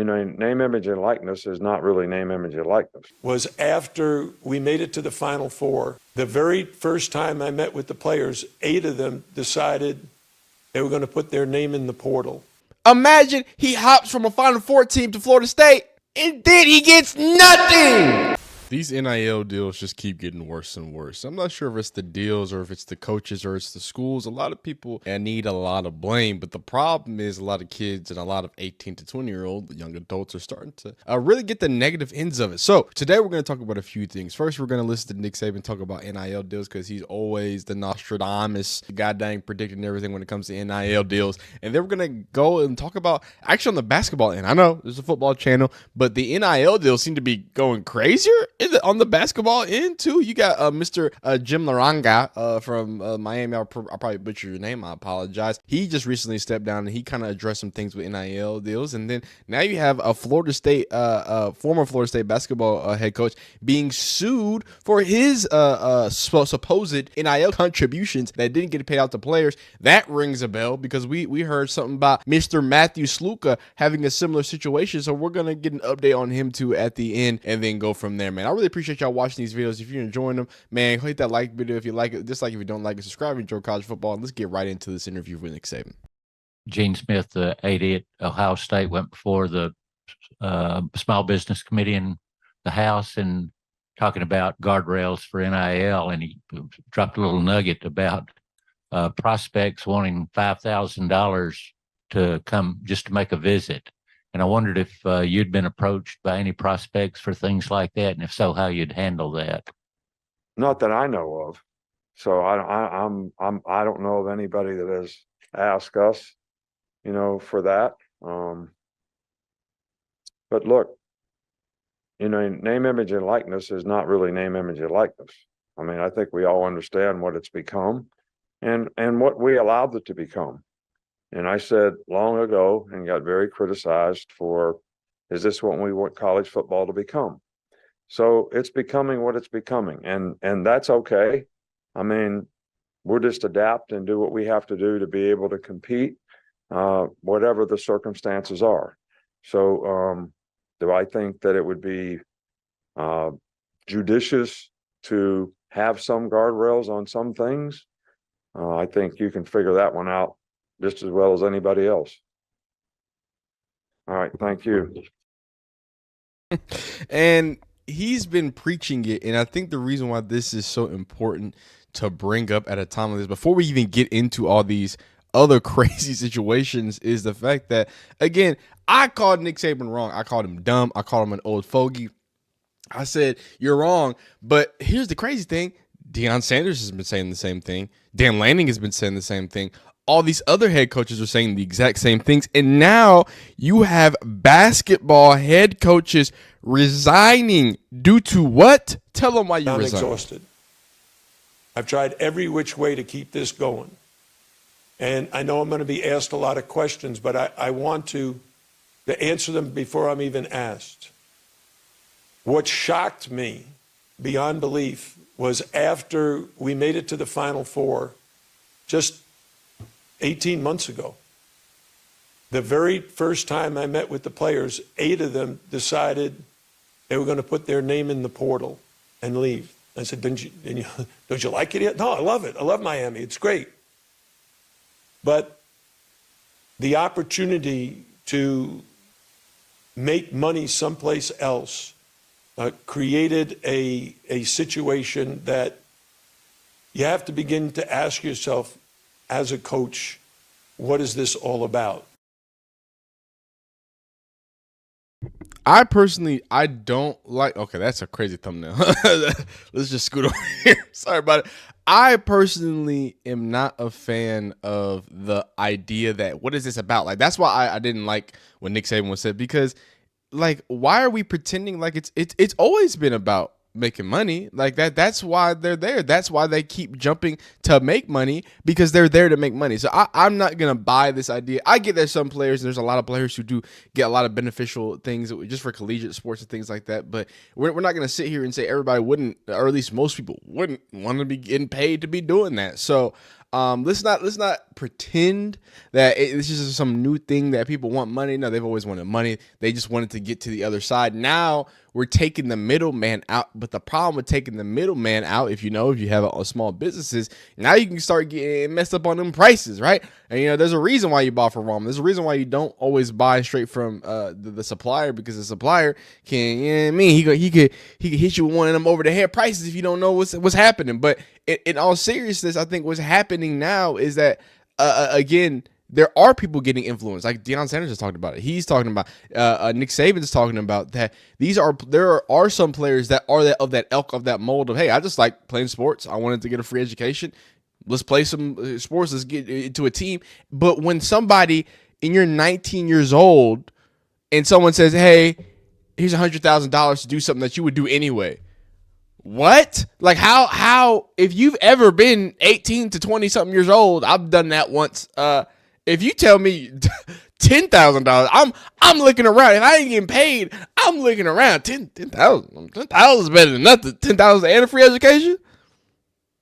name, image, and likeness is not really name, image, and likeness. Was after we made it to the Final Four, the very first time I met with the players, 8 of them decided they were going to put their name in the portal. Imagine he hops from a Final Four team to Florida State, and then he gets nothing. These NIL deals just keep getting worse and worse. I'm not sure if it's the deals or if it's the coaches or it's the schools. A lot of people need a lot of blame, but the problem is a lot of kids and a lot of 18 to 20-year-old young adults are starting to really get the negative ends of it. So today we're going to talk about a few things. First, we're going to listen to Nick Saban talk about NIL deals because he's always the Nostradamus, goddamn predicting everything when it comes to NIL deals. And then we're going to go and talk about actually on the basketball end. I know there's a football channel, but the NIL deals seem to be going crazier on the basketball end too. You got Mr. Jim Laranga from Miami. I'll probably butcher your name. I apologize. He just recently stepped down and he kind of addressed some things with NIL deals. And then now you have a Florida State, former Florida State basketball head coach being sued for his supposed NIL contributions that didn't get paid out to players. That rings a bell because we heard something about Mr. Matthew Sluka having a similar situation. So we're gonna get an update on him too at the end and then go from there, man. I really appreciate y'all watching these videos. If you're enjoying them, man, hit that like video if you like it. Dislike if you don't like it. Subscribe if you enjoy college football. And let's get right into this interview with Nick Saban. Gene Smith, the AD at Ohio State, went before the Small Business Committee in the House and talking about guardrails for NIL, and he dropped a little nugget about prospects wanting $5,000 to come just to make a visit. And I wondered if you'd been approached by any prospects for things like that, and if so, how you'd handle that. Not that I know of. So I don't know of anybody that has asked us, for that. But look, name, image, and likeness is not really name, image, and likeness. I mean, I think we all understand what it's become and what we allowed it to become. And I said long ago and got very criticized for, is this what we want college football to become? So it's becoming what it's becoming. And that's okay. I mean, we'll just adapt and do what we have to do to be able to compete, whatever the circumstances are. So do I think that it would be judicious to have some guardrails on some things? I think you can figure that one out just as well as anybody else. All right, thank you. And he's been preaching it, and I think the reason why this is so important to bring up at a time like this, before we even get into all these other crazy situations, is the fact that, again, I called Nick Saban wrong. I called him dumb. I called him an old fogey. I said, you're wrong. But here's the crazy thing. Deion Sanders has been saying the same thing. Dan Lanning has been saying the same thing. All these other head coaches are saying the exact same things. And now you have basketball head coaches resigning due to what? Tell them why you resigned. I'm exhausted. I've tried every which way to keep this going. And I know I'm going to be asked a lot of questions, but I want to answer them before I'm even asked. What shocked me beyond belief was after we made it to the Final Four, just 18 months ago, the very first time I met with the players, 8 of them decided they were going to put their name in the portal and leave. I said, don't you like it yet? No, I love it. I love Miami. It's great. But the opportunity to make money someplace else created a situation that you have to begin to ask yourself as a coach, what is this all about? I personally, I don't like, okay, that's a crazy thumbnail. Let's just scoot over here. Sorry about it. I personally am not a fan of the idea that, what is this about? Like, that's why I didn't like what Nick Saban was said, because like, why are we pretending like it's always been about making money? Like that's why they're there. That's why they keep jumping to make money, because they're there to make money. So I'm not gonna buy this idea. I get that some players, there's a lot of players who do get a lot of beneficial things just for collegiate sports and things like that, but we're not gonna sit here and say everybody wouldn't, or at least most people wouldn't want to be getting paid to be doing that. So Let's not pretend that it's just some new thing that people want money. No, they've always wanted money. They just wanted to get to the other side. Now we're taking the middleman out. But the problem with taking the middleman out, if you have a small businesses, now you can start getting messed up on them prices, right? And there's a reason why you buy from ramen. There's a reason why you don't always buy straight from the supplier, because the supplier can, he could hit you with one of them over the head prices if you don't know what's happening. But in all seriousness, I think what's happening now is that again, there are people getting influenced. Like Deion Sanders has talked about it. He's talking about Nick Saban's talking about that. There are some players that are of that ilk, of that mold of, hey, I just like playing sports. I wanted to get a free education. Let's play some sports. Let's get into a team. But when somebody, and you're 19 years old, and someone says, hey, here's $100,000 to do something that you would do anyway. What? Like how, if you've ever been 18 to 20 something years old, I've done that once. If you tell me $10,000, I'm looking around. If I ain't getting paid, I'm looking around. 10,000 is better than nothing. 10,000 and a free education.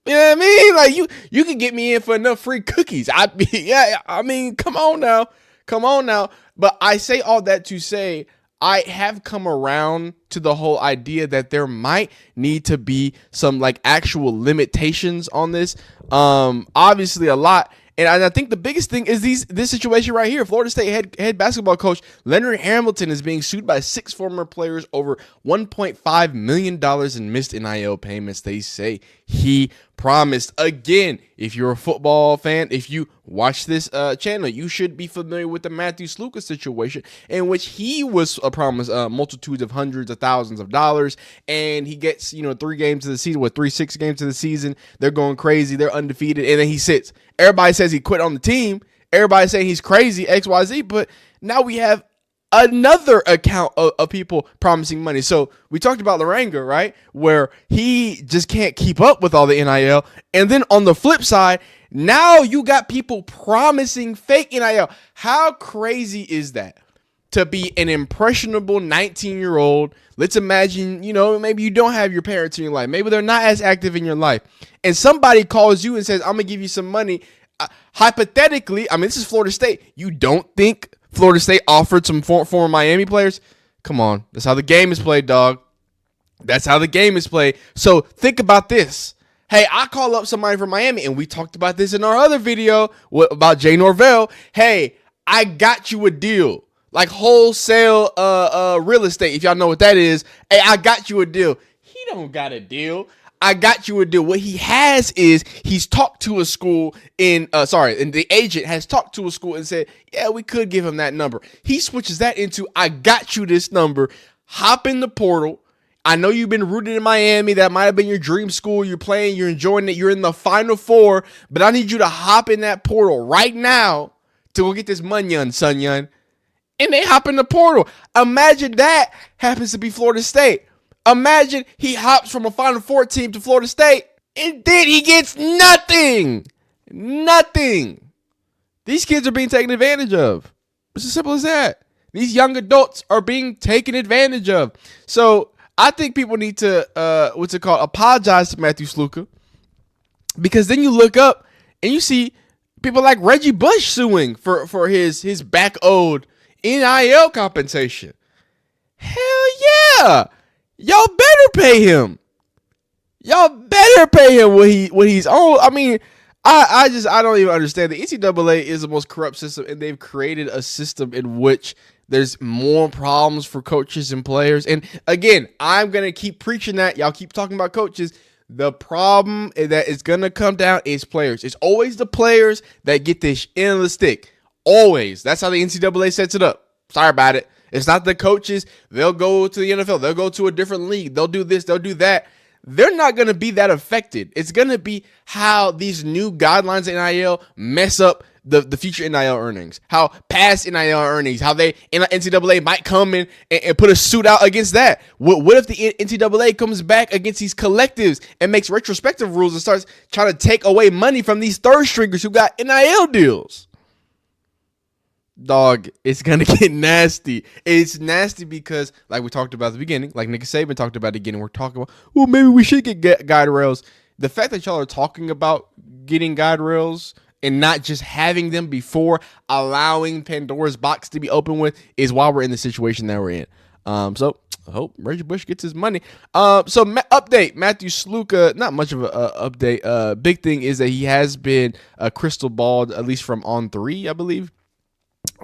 You know what I mean? Like you can get me in for enough free cookies. I mean, come on now. But I say all that to say, I have come around to the whole idea that there might need to be some like actual limitations on this. Obviously a lot. And I think the biggest thing is this situation right here. Florida State head basketball coach Leonard Hamilton is being sued by 6 former players over $1.5 million in missed NIL payments. They say he promised. Again, if you're a football fan, if you watch this channel, you should be familiar with the Matthew Sluka situation, in which he was promised multitudes of hundreds of thousands of dollars, and he gets 3 games of the season, 6 games of the season. They're going crazy, they're undefeated, and then he sits. Everybody says he quit on the team. Everybody saying he's crazy, XYZ. But now we have another account of people promising money. So we talked about Loranga, right? Where he just can't keep up with all the NIL. And then on the flip side, now you got people promising fake NIL. How crazy is that? To be an impressionable 19-year-old. Let's imagine, maybe you don't have your parents in your life. Maybe they're not as active in your life. And somebody calls you and says, I'm going to give you some money. Hypothetically, this is Florida State. You don't think Florida State offered some former Miami players? Come on. That's how the game is played, dog. That's how the game is played. So think about this. Hey, I call up somebody from Miami, and we talked about this in our other video about Jay Norvell. Hey, I got you a deal. Like wholesale real estate, if y'all know what that is. Hey, I got you a deal. He don't got a deal. I got you a deal. What he has is he's talked to a school and the agent has talked to a school and said, yeah, we could give him that number. He switches that into, I got you this number. Hop in the portal. I know you've been rooted in Miami. That might have been your dream school. You're playing, you're enjoying it. You're in the Final Four, but I need you to hop in that portal right now to go get this money, son. And they hop in the portal. Imagine that happens to be Florida State. Imagine he hops from a Final Four team to Florida State, and then he gets nothing. Nothing. These kids are being taken advantage of. It's as simple as that. These young adults are being taken advantage of. So I think people need to, apologize to Matthew Sluka. Because then you look up and you see people like Reggie Bush suing for his back owed NIL compensation. Hell yeah. Y'all better pay him. Y'all better pay him what he's owed. I don't even understand. The NCAA is the most corrupt system, and they've created a system in which there's more problems for coaches and players. And again, I'm going to keep preaching that. Y'all keep talking about coaches. The problem that is going to come down is players. It's always the players that get this end of the stick. Always. That's how the NCAA sets it up. Sorry about it. It's not the coaches. They'll go to the NFL. They'll go to a different league. They'll do this. They'll do that. They're not going to be that affected. It's going to be how these new guidelines in NIL mess up the future NIL earnings, how past NIL earnings, how they NCAA might come in and put a suit out against that. What if the NCAA comes back against these collectives and makes retrospective rules and starts trying to take away money from these third stringers who got NIL deals? Dog, it's going to get nasty. It's nasty because, like we talked about at the beginning, like Nick Saban talked about at the beginning, we're talking about, well, maybe we should get guide rails. the fact that y'all are talking about getting guide rails and not just having them before allowing Pandora's box to be open with is why we're in the situation that we're in. So I hope Reggie Bush gets his money. Update, Matthew Sluka, not much of an update. Big thing is that he has been crystal balled, at least from On3, I believe,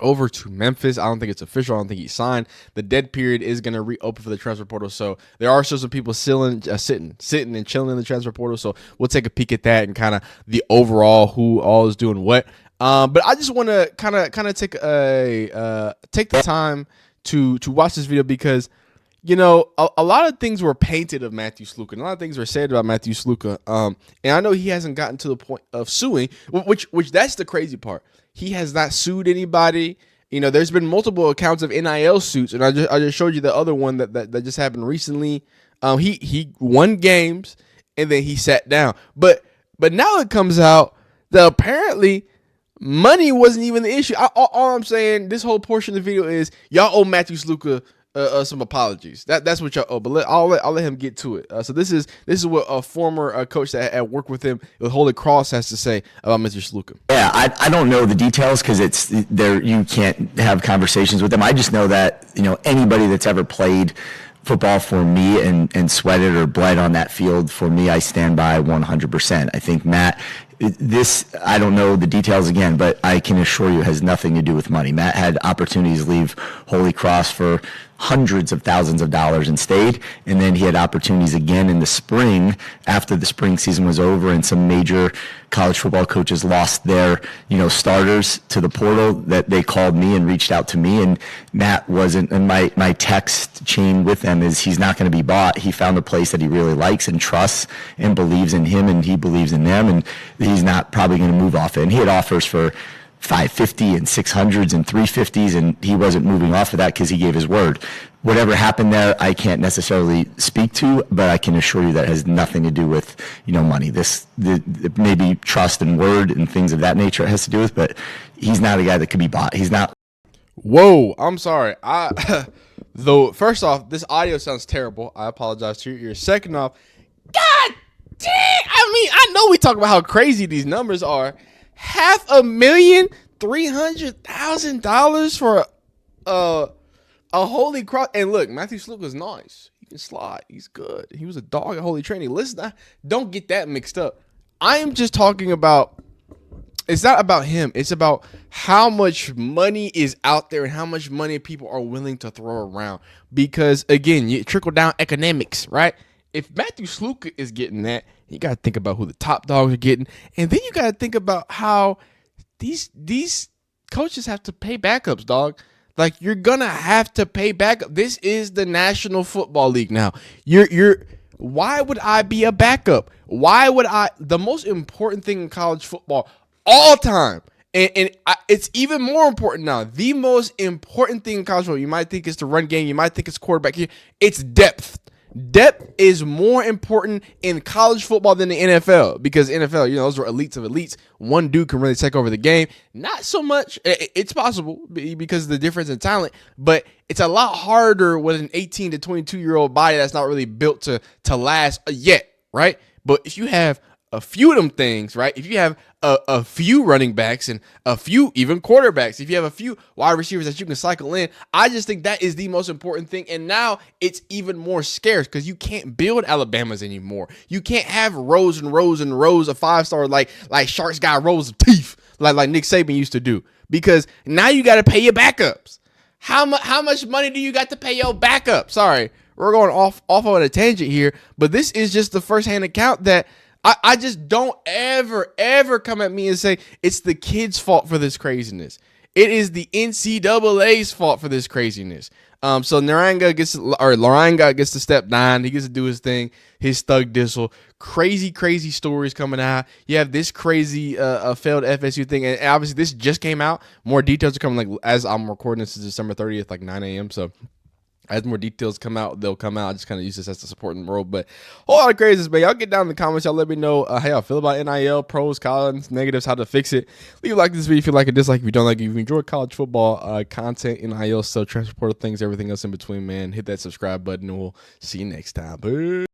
over to Memphis. I don't think it's official. I don't think he signed. The dead period is going to reopen for the transfer portal. So there are still some people sitting and chilling in the transfer portal. So we'll take a peek at that and kind of the overall who all is doing what. But I just want to kind of take the time to watch this video because, you know, a lot of things were painted of Matthew Sluka, and a lot of things were said about Matthew Sluka. And I know he hasn't gotten to the point of suing, which that's the crazy part. He has not sued anybody. You know, there's been multiple accounts of NIL suits, and I just showed you the other one that just happened recently. He won games and then he sat down. But now it comes out that apparently money wasn't even the issue. All I'm saying, this whole portion of the video is y'all owe Matthew Sluka some apologies. That's what y'all owe. But I'll let him get to it. So this is what a former coach that had worked with him with Holy Cross has to say about Mr. Sluka. Yeah, I don't know the details because it's there. You can't have conversations with them. I just know that, you know, anybody that's ever played football for me and sweated or bled on that field for me, I stand by 100%. I think Matt, I don't know the details again, but I can assure you it has nothing to do with money. Matt had opportunities to leave Holy Cross for hundreds of thousands of dollars and stayed, and then he had opportunities again in the spring after the spring season was over and some major college football coaches lost their, you know, starters to the portal, that they called me and reached out to me, and Matt wasn't, and my text chain with them is he's not going to be bought. He found a place that he really likes and trusts and believes in him, and he believes in them, and he's not probably going to move off it. And he had offers for 550 and 600s and 350s, and he wasn't moving off of that because he gave his word. Whatever happened there, I can't necessarily speak to, but I can assure you that has nothing to do with, you know, money. Maybe trust and word and things of that nature it has to do with, but he's not a guy that could be bought. He's not. Whoa, I'm sorry. Though, first off, this audio sounds terrible. I apologize to your ears. Second off, God dang, I mean, I know we talk about how crazy these numbers are. $500,300,000 for a Holy Cross. And look, Matthew Sluka is nice. He can slide. He's good. He was a dog at Holy Trinity. Listen, don't get that mixed up. I am just talking about, it's not about him. It's about how much money is out there and how much money people are willing to throw around. Because, again, you trickle down economics, right? If Matthew Sluka is getting that, you got to think about who the top dogs are getting. And then you got to think about how these coaches have to pay backups, dog. Like, you're going to have to pay backup. This is the National Football League now. Why would I be a backup? The most important thing in college football all time, it's even more important now. The most important thing in college football, you might think it's the run game, you might think it's quarterback here. It's depth. Depth is more important in college football than the NFL, because NFL, you know, those are elites of elites. One dude can really take over the game. Not so much. It's possible because of the difference in talent, but it's a lot harder with an 18 to 22-year-old body that's not really built to last yet, right? But if you have a few of them things, right? If you have a few running backs and a few even quarterbacks, if you have a few wide receivers that you can cycle in, I just think that is the most important thing. And now it's even more scarce because you can't build Alabamas anymore. You can't have rows and rows and rows of 5-star like Sharks got rows of teeth like Nick Saban used to do, because now you got to pay your backups. How much money do you got to pay your backup? Sorry, we're going off on a tangent here, but this is just the firsthand account that I just don't ever come at me and say it's the kids' fault for this craziness. It is the NCAA's fault for this craziness. So Loranga gets to step down. He gets to do his thing, his thug diesel. Crazy stories coming out. You have this crazy failed FSU thing, and obviously this just came out. More details are coming. Like, as I'm recording this, is December 30th, like 9 a.m. So as more details come out, they'll come out. I just kind of use this as the supporting role. But a whole lot of craziness, man. Y'all get down in the comments. Y'all let me know how y'all feel about NIL, pros, cons, negatives, how to fix it. Leave a like this video if you like it, dislike if you don't like it. If you enjoy college football content, NIL, so transfer portal things, everything else in between, man, hit that subscribe button, and we'll see you next time. Bye.